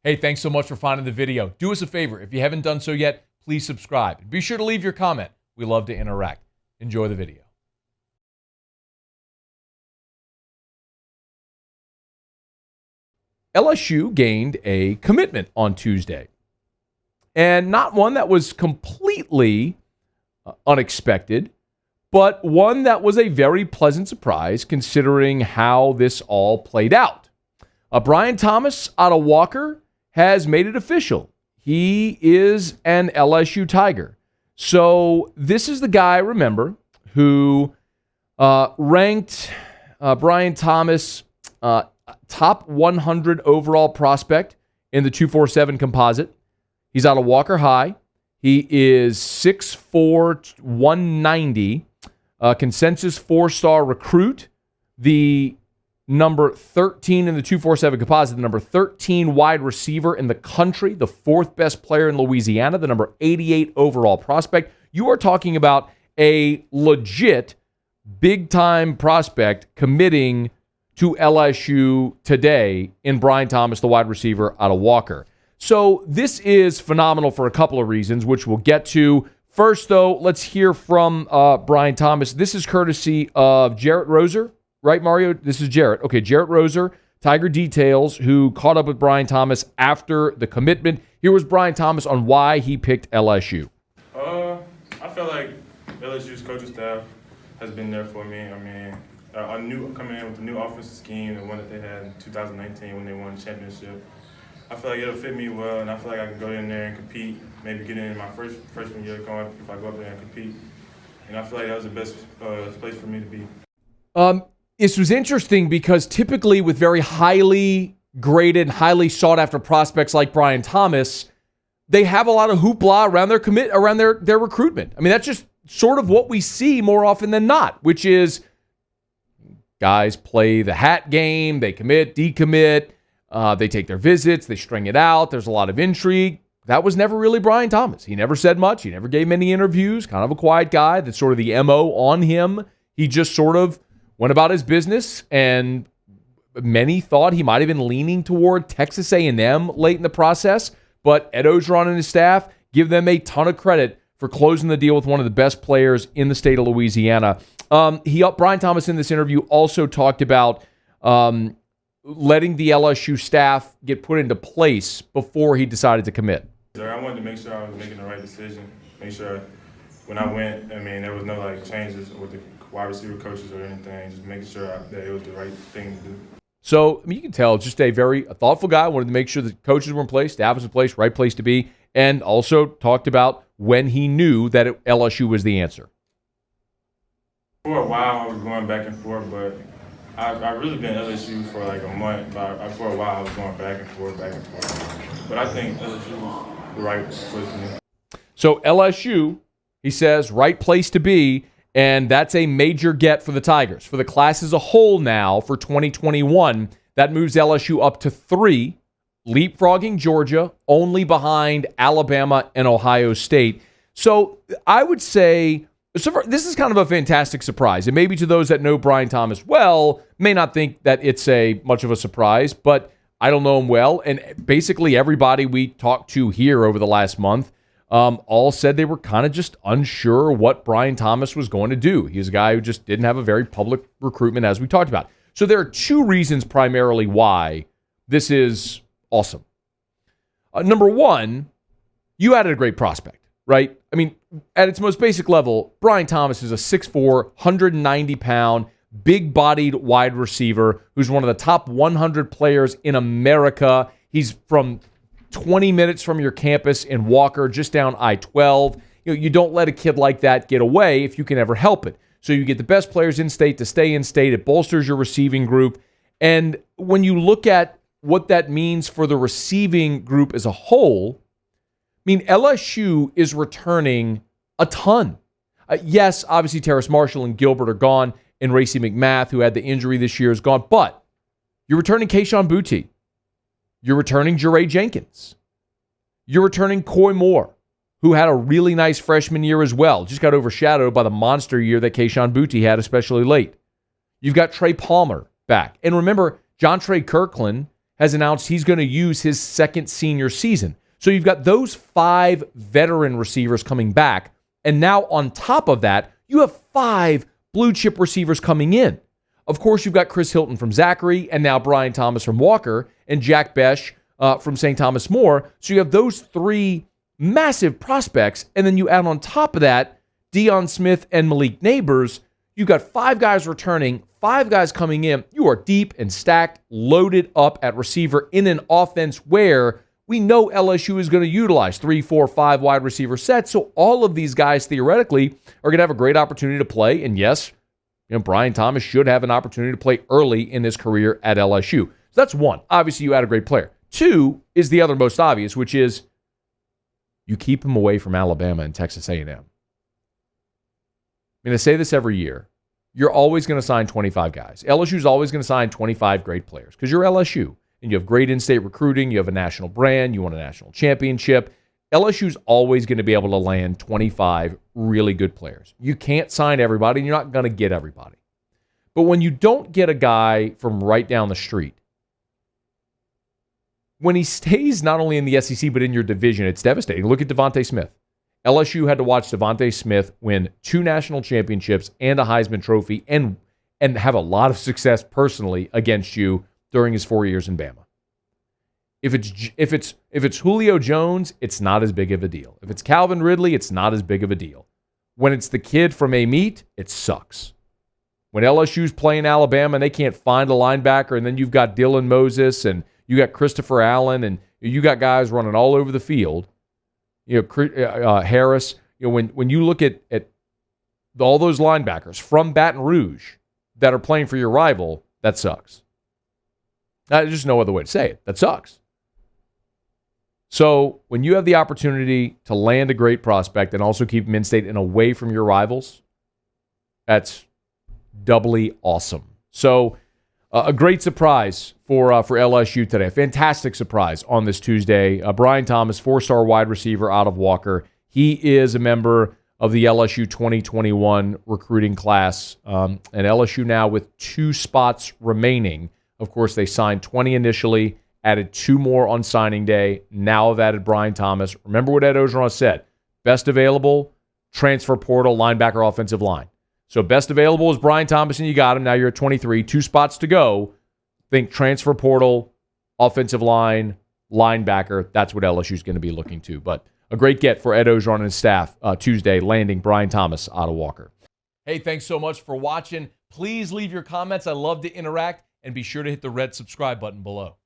Hey, thanks so much for finding the video. Do us a favor. If you haven't done so yet, please subscribe. And be sure to leave your comment. We love to interact. Enjoy the video. LSU gained a commitment on Tuesday. And not one that was completely unexpected, but one that was a very pleasant surprise considering how this all played out. Brian Thomas out of Walker has made it official. He is an LSU Tiger. So this is the guy, remember, who ranked Brian Thomas top 100 overall prospect in the 247 composite. He's out of Walker High. He is 6'4", 190, consensus 4-star recruit, the number 13 in the 247 composite, the number 13 wide receiver in the country, the fourth best player in Louisiana, the number 88 overall prospect. You are talking about a legit big-time prospect committing to LSU today in Brian Thomas, the wide receiver out of Walker. So this is phenomenal for a couple of reasons, which we'll get to. First, though, let's hear from Brian Thomas. This is courtesy of Jarrett Roser, right, Mario? This is Jarrett. Okay, Jarrett Roser, Tiger Details, who caught up with Brian Thomas after the commitment. Here was Brian Thomas on why he picked LSU. I feel like LSU's coaching staff has been there for me. I mean, coming in with the new offensive scheme, the one that they had in 2019 when they won the championship. I feel like it'll fit me well, and I feel like I can go in there and compete, maybe get in my freshman year going if I go up there and compete. And I feel like that was the best place for me to be. This was interesting because typically with very highly graded, highly sought-after prospects like Brian Thomas, they have a lot of hoopla around their recruitment. I mean, that's just sort of what we see more often than not, which is guys play the hat game, they commit, decommit, they take their visits, they string it out, there's a lot of intrigue. That was never really Brian Thomas. He never said much. He never gave many interviews, kind of a quiet guy. That's sort of the MO on him. He just sort of went about his business, and many thought he might have been leaning toward Texas A&M late in the process, but Ed Orgeron and his staff give them a ton of credit for closing the deal with one of the best players in the state of Louisiana. Brian Thomas in this interview also talked about letting the LSU staff get put into place before he decided to commit. I wanted to make sure I was making the right decision. Make sure when I went, there was no changes with the wide receiver coaches or anything. Just making sure that it was the right thing to do. So you can tell, just a very thoughtful guy. Wanted to make sure the coaches were in place, staff was in place, right place to be, and also talked about when he knew that LSU was the answer. For a while, I was going back and forth, but I've really been LSU for a month. But for a while, I was going back and forth. But I think LSU was the right place for me. So LSU, he says, right place to be, and that's a major get for the Tigers. For the class as a whole now, for 2021, that moves LSU up to 3, leapfrogging Georgia, only behind Alabama and Ohio State. So I would say this is kind of a fantastic surprise. And maybe to those that know Brian Thomas well, may not think that it's much of a surprise, but I don't know him well. And basically everybody we talked to here over the last month all said they were kind of just unsure what Brian Thomas was going to do. He's a guy who just didn't have a very public recruitment, as we talked about. So there are 2 reasons primarily why this is awesome. Number one, you added a great prospect, right? I mean, at its most basic level, Brian Thomas is a 6'4", 190-pound, big-bodied wide receiver who's one of the top 100 players in America. He's from 20 minutes from your campus in Walker, just down I-12. You don't let a kid like that get away if you can ever help it. So you get the best players in state to stay in state. It bolsters your receiving group. And when you look at what that means for the receiving group as a whole, LSU is returning a ton. Yes, obviously Terrace Marshall and Gilbert are gone, and Racey McMath, who had the injury this year, is gone. But you're returning Keyshawn Boutte. You're returning Jeray Jenkins. You're returning Coy Moore, who had a really nice freshman year as well. Just got overshadowed by the monster year that Keyshawn Boutte had, especially late. You've got Trey Palmer back. And remember, John Trey Kirkland has announced he's going to use his second senior season. So you've got those 5 veteran receivers coming back. And now on top of that, you have 5 blue chip receivers coming in. Of course, you've got Chris Hilton from Zachary, and now Brian Thomas from Walker, and Jack Besh from St. Thomas More. So you have those 3 massive prospects. And then you add on top of that, Deion Smith and Malik Neighbors. You've got 5 guys returning, 5 guys coming in. You are deep and stacked, loaded up at receiver in an offense where we know LSU is going to utilize 3, 4, 5 wide receiver sets. So all of these guys theoretically are going to have a great opportunity to play. And yes, Brian Thomas should have an opportunity to play early in his career at LSU. So that's one. Obviously, you add a great player. 2 is the other most obvious, which is you keep him away from Alabama and Texas A&M. I say this every year. You're always going to sign 25 guys. LSU's always going to sign 25 great players because you're LSU and you have great in-state recruiting. You have a national brand. You won a national championship. LSU's always going to be able to land 25 really good players. You can't sign everybody, and you're not going to get everybody. But when you don't get a guy from right down the street, when he stays not only in the SEC but in your division, it's devastating. Look at Devontae Smith. LSU had to watch Devontae Smith win 2 national championships and a Heisman Trophy and have a lot of success personally against you during his 4 years in Bama. If it's Julio Jones, it's not as big of a deal. If it's Calvin Ridley, it's not as big of a deal. When it's the kid from A-Meet, it sucks. When LSU's playing Alabama and they can't find a linebacker, and then you've got Dylan Moses and you got Christopher Allen and you got guys running all over the field. Harris. When you look at all those linebackers from Baton Rouge that are playing for your rival, that sucks. There's just no other way to say it. That sucks. So when you have the opportunity to land a great prospect and also keep him in-state and away from your rivals, that's doubly awesome. So a great surprise for LSU today. A fantastic surprise on this Tuesday. Brian Thomas, 4-star wide receiver out of Walker. He is a member of the LSU 2021 recruiting class. And LSU now with 2 spots remaining. Of course, they signed 20 initially, added 2 more on signing day. Now have added Brian Thomas. Remember what Ed Orgeron said. Best available, transfer portal, linebacker, offensive line. So best available is Brian Thomas, and you got him. Now you're at 23. 2 spots to go. Think transfer portal, offensive line, linebacker. That's what LSU is going to be looking to. But a great get for Ed Orgeron and his staff Tuesday, landing Brian Thomas out of Walker. Hey, thanks so much for watching. Please leave your comments. I love to interact. And be sure to hit the red subscribe button below.